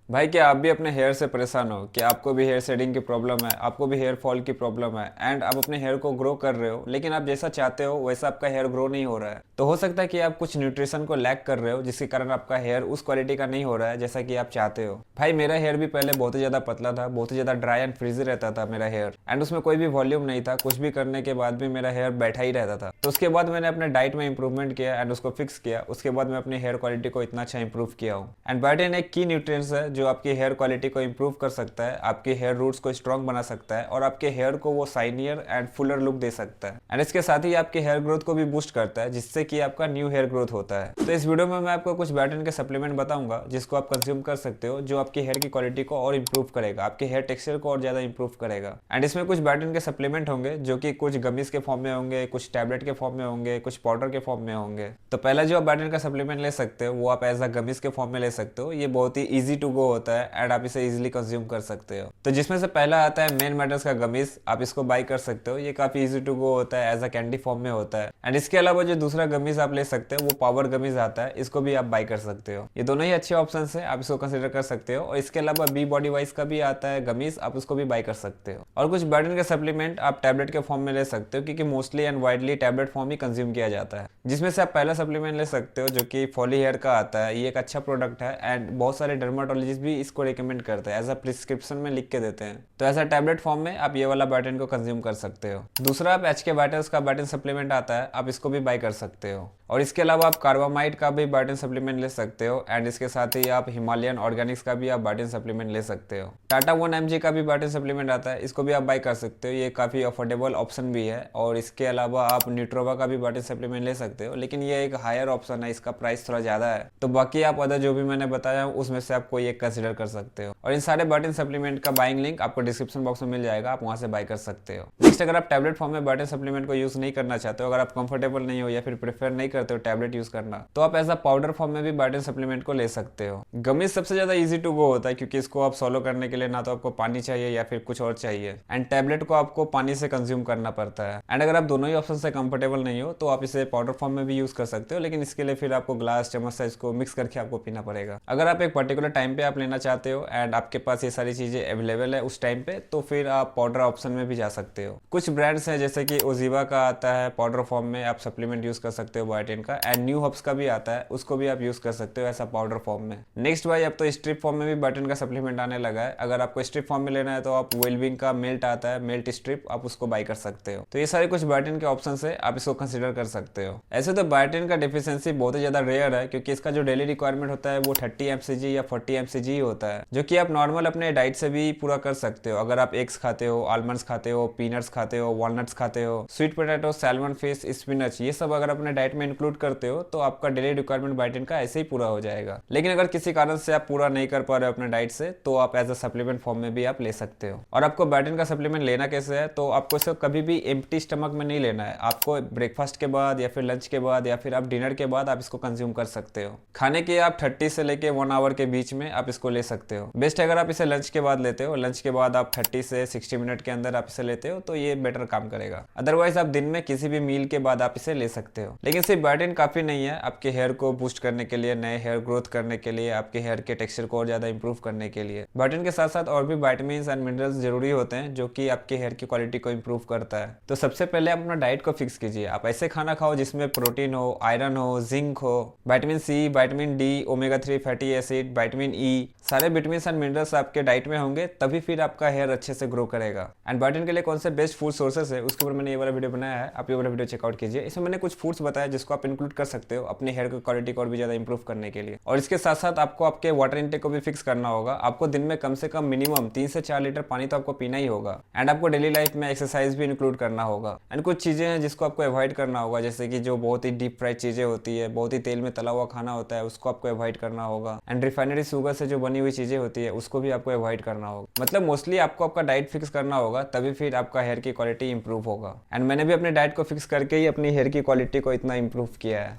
भाई क्या आप भी अपने हेयर से परेशान हो? क्या आपको भी हेयर शेडिंग की प्रॉब्लम है? आपको भी हेयर फॉल की प्रॉब्लम है एंड आप अपने हेयर को ग्रो कर रहे हो, लेकिन आप जैसा चाहते हो वैसा आपका हेयर ग्रो नहीं हो रहा है? तो हो सकता है कि आप कुछ न्यूट्रिशन को लैक कर रहे हो, जिसके कारण आपका हेयर उस क्वालिटी का नहीं हो रहा है जैसा कि आप चाहते हो। भाई मेरा हेयर भी पहले बहुत ही ज़्यादा पतला था, बहुत ही ज़्यादा ड्राई एंड फ्रीजी रहता था मेरा हेयर, एंड उसमें कोई भी वॉल्यूम नहीं था। कुछ भी करने के बाद भी मेरा हेयर बैठा ही रहता था। तो उसके बाद मैंने अपने डाइट में इंप्रूवमेंट किया एंड उसको फिक्स किया। उसके बाद मैं अपनी हेयर क्वालिटी को इतना अच्छा इंप्रूव किया हूँ। एंड बायोटिन एक की न्यूट्रिएंट्स है जो आपकी हेयर क्वालिटी को इंप्रूव कर सकता है, आपके हेयर रूट्स को स्ट्रॉन्ग बना सकता है और आपके हेयर को वो शाइनियर एंड फुलर लुक दे सकता है। एंड इसके साथ ही आपके हेयर ग्रोथ को भी बूस्ट करता है, जिससे कि आपका न्यू हेयर ग्रोथ होता है। तो इस वीडियो में मैं आपको कुछ बायोटिन के सप्लीमेंट बताऊंगा जिसको आप कंज्यूम कर सकते हो, जो आपकी हेयर की क्वालिटी को और इंप्रूव करेगा, आपके हेयर टेक्सचर को और ज्यादा इंप्रूव करेगा। एंड इसमें कुछ बायोटिन के सप्लीमेंट होंगे जो कि कुछ गमीज के फॉर्म में होंगे, कुछ टैबलेट के फॉर्म में होंगे, कुछ पाउडर के फॉर्म में होंगे। तो पहला जो आप बायोटिन का सप्लीमेंट ले सकते हो वो आप एज अ गमीज के फॉर्म में ले सकते हो। ये बहुत ही इजी टू गो होता है एंड आप इसे इजीली कंज्यूम कर सकते हो। तो जिसमें से पहला आता है मेन मैटर्स का गमीज, आप इसको बाय कर सकते हो। ये काफी इजी टू गो होता है, एज अ कैंडी फॉर्म में होता है। एंड इसके अलावा जो दूसरा गमीज आप ले सकते हो वो पावर गमीज आता है, इसको भी आप बाय कर सकते हो। ये दोनों ही अच्छे ऑप्शन है, आप इसको कंसिडर कर सकते हो। और इसके अलावा बी बॉडी वाइज का भी आता है गमीज, आप उसको भी बाय कर सकते हो। और कुछ बायोटिन के सप्लीमेंट आप टैबलेट के फॉर्म में ले सकते हो, क्योंकि mostly and widely tablet form he consume किया जाता है। जिसमें से आप पहला सप्लीमेंट ले सकते हो जो कि फॉली हेयर का आता है। ये एक अच्छा प्रोडक्ट है एंड बहुत सारे डर्माटोलॉजिस्ट भी इसको रिकमेंड करते हैं, एज अ प्रिस्क्रिप्शन में लिख के देते हैं। तो ऐसा टैबलेट फॉर्म में आप ये वाला बायोटिन को कंज्यूम कर सकते हो। दूसरा आप एचके वाइटल्स का बायोटिन सप्लीमेंट आता है, आप इसको भी बाय कर सकते हो। और इसके अलावा आप कार्बामाइड का भी बायोटिन सप्लीमेंट ले सकते हो एंड इसके साथ ही आप हिमालयन ऑर्गेनिक्स का भी आप बायोटिन सप्लीमेंट ले सकते हो। टाटा 1mg का भी बायोटिन सप्लीमेंट आता है, इसको भी आप बाय कर सकते हो। ये काफी अफोर्डेबल ऑप्शन भी है। और इसके अलावा आप न्यूट्रोवा का भी बायोटिन सप्लीमेंट ले सकते हो, लेकिन ये एक हायर ऑप्शन है, इसका प्राइस थोड़ा ज्यादा है। तो बाकी आप अदर जो भी मैंने बताया उसमें से आप कोई एक कंसिडर कर सकते हो। और इन सारे बायोटिन सप्लीमेंट का बाइंग लिंक आपको डिस्क्रिप्शन बॉक्स में मिल जाएगा, आप वहां से बाय कर सकते हो। नेक्स्ट, अगर आप टैबलेट फॉर्म में बायोटिन सप्लीमेंट को यूज नहीं करना चाहते हो, अगर आप कंफर्टेबल नहीं हो या फिर प्रेफर नहीं करते हो टैबलेट यूज करना, तो आप एज अ पाउडर फॉर्म में भी बायोटिन सप्लीमेंट को ले सकते हो। गमीज सबसे ज्यादा इजी टू गो होता है, क्योंकि इसको आप सॉलो करने के लिए ना तो आपको पानी चाहिए या फिर कुछ और चाहिए, एंड टैबलेट को आपको पानी से कंज्यूम करना पड़ता है। एंड अगर आप दोनों ही ऑप्शन से कंफर्टेबल नहीं हो तो आप इसे पाउडर फॉर्म में भी यूज कर सकते हो, लेकिन इसके लिए फिर आपको ग्लास चम्मच से इसको मिक्स करके आपको पीना पड़ेगा। अगर आप एक पर्टिकुलर टाइम पे आप लेना चाहते हो एंड आपके पास ये सारी चीजें अवेलेबल है उस टाइम पे, तो फिर आप पाउडर ऑप्शन में भी जा सकते हो। कुछ ब्रांड्स हैं जैसे कि ओजीवा का आता है पाउडर फॉर्म में, आप सप्लीमेंट यूज कर सकते हो बायोटिन का। एंड न्यू हब्स का भी आता है, उसको भी आप यूज कर सकते हो ऐसा पाउडर फॉर्म में। नेक्स्ट भाई, अब तो स्ट्रिप फॉर्म में भी बायोटिन का सप्लीमेंट आने लगा है। अगर आपको स्ट्रिप फॉर्म में लेना है तो आप वेलबींग का मेल्ट आता है, मेल्ट स्ट्रिप, आप उसको बाय कर सकते हो। तो ये सारे कुछ बायोटिन के ऑप्शन है, आप इसको कंसिडर कर सकते हो। ऐसे तो बायोटिन का डिफिशियंसी बहुत ही ज्यादा रेयर है, क्योंकि इसका जो डेली रिक्वायरमेंट होता है वो 30 mcg या 40 mcg ही होता है, जो कि आप नॉर्मल अपने डाइट से भी पूरा कर सकते हो। अगर आप एग्स खाते हो, आलमंड्स खाते हो, पीनट्स खाते हो, वॉलनट्स खाते हो, sweet potato, salmon fish, spinach, ये सब अगर अपने डाइट में इंक्लूड करते हो तो आपका डेली रिक्वायरमेंट बायोटिन का ऐसे ही पूरा हो जाएगा। लेकिन अगर किसी कारण से आप पूरा नहीं कर पा रहे हो अपने डाइट से, तो आप एज अ सप्लीमेंट फॉर्म में भी आप ले सकते हो। और आपको बायोटिन का सप्लीमेंट लेना कैसे है, तो आपको इसको कभी भी एम्प्टी स्टमक में नहीं लेना है। आपको ब्रेकफास्ट के बाद या फिर लंच के बाद या फिर आप डिनर के बाद आप इसको कंज्यूम कर सकते हो। खाने के आप 30 से लेके 1 आवर के बीच में आप इसको ले सकते हो। बेस्ट अगर आप इसे लंच के बाद लेते हो, लंच के बाद आप 30 से 60 मिनट के अंदर आप इसे लेते हो, तो ये बेटर काम करेगा। अदरवाइज आप दिन में किसी भी मील के बाद आप इसे ले सकते हो। लेकिन सिर्फ बायोटिन काफी नहीं है आपके हेयर को बूस्ट करने के लिए, नए हेयर ग्रोथ करने के लिए, आपके हेयर के टेक्सचर को और ज्यादा इंप्रूव करने के लिए। बायोटिन के साथ साथ और भी विटामिन्स एंड मिनरल्स जरूरी होते हैं, जो कि आपके हेयर की क्वालिटी को इंप्रूव करता है। तो सबसे पहले आप अपना डाइट को फिक्स कीजिए। आप ऐसे खाना खाओ जिसमें प्रोटीन हो, आयरन हो, जिंक हो, vitamin C, vitamin D, omega 3 fatty acid, vitamin E, सारे विटामिन एंड मिनरल्स आपके डाइट में होंगे, तभी फिर आपका हेयर अच्छे से ग्रो करेगा। एंड बायोटिन के लिए कौन से बेस्ट फूड सोर्सेस है उसके ऊपर मैंने ये वाला वीडियो बनाया है, आप ये वाला वीडियो चेकआउट कीजिए। इसमें मैंने कुछ फूड्स बताया जिसको आप इंक्लूड कर सकते हो अपने हेयर की क्वालिटी को और भी ज्यादा इंप्रूव करने के लिए। और इसके साथ साथ आपको आपके वाटर इंटेक को भी फिक्स करना होगा। आपको दिन में कम से कम मिनिमम 3 से 4 लीटर पानी तो आपको पीना ही होगा। एंड आपको डेली लाइफ में एक्सरसाइज भी इंक्लूड करना होगा। एंड कुछ चीजें हैं जिसको आपको अवॉइड करना होगा, जैसे कि जो बहुत ही डीप फ्राइड चीजें होती है, बहुत ही तेल में तला हुआ खाना होता है, उसको आपको अवॉइड करना होगा। एंड रिफाइनरी शुगर से जो बनी हुई चीजें होती है उसको भी आपको अवॉइड करना होगा। मतलब मोस्टली आपको आपका डाइट फिक्स करना होगा, तभी फिर आपका हेयर की क्वालिटी इंप्रूव होगा। एंड मैंने भी अपने डाइट को फिक्स करके ही अपनी हेयर की क्वालिटी को इतना इंप्रूव किया है।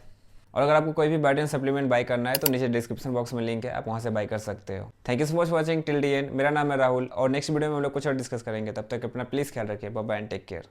और अगर आपको कोई भी बायोटिन सप्लीमेंट बाय करना है तो नीचे डिस्क्रिप्शन बॉक्स में लिंक है, आप वहां से बाय कर सकते हो। Thank you so much watching till the and. मेरा नाम है राहुल और नेक्स्ट वीडियो में हम लोग कुछ और डिस्कस करेंगे। तब तक अपना प्लीज ख्याल रखिए। Bye bye and take care.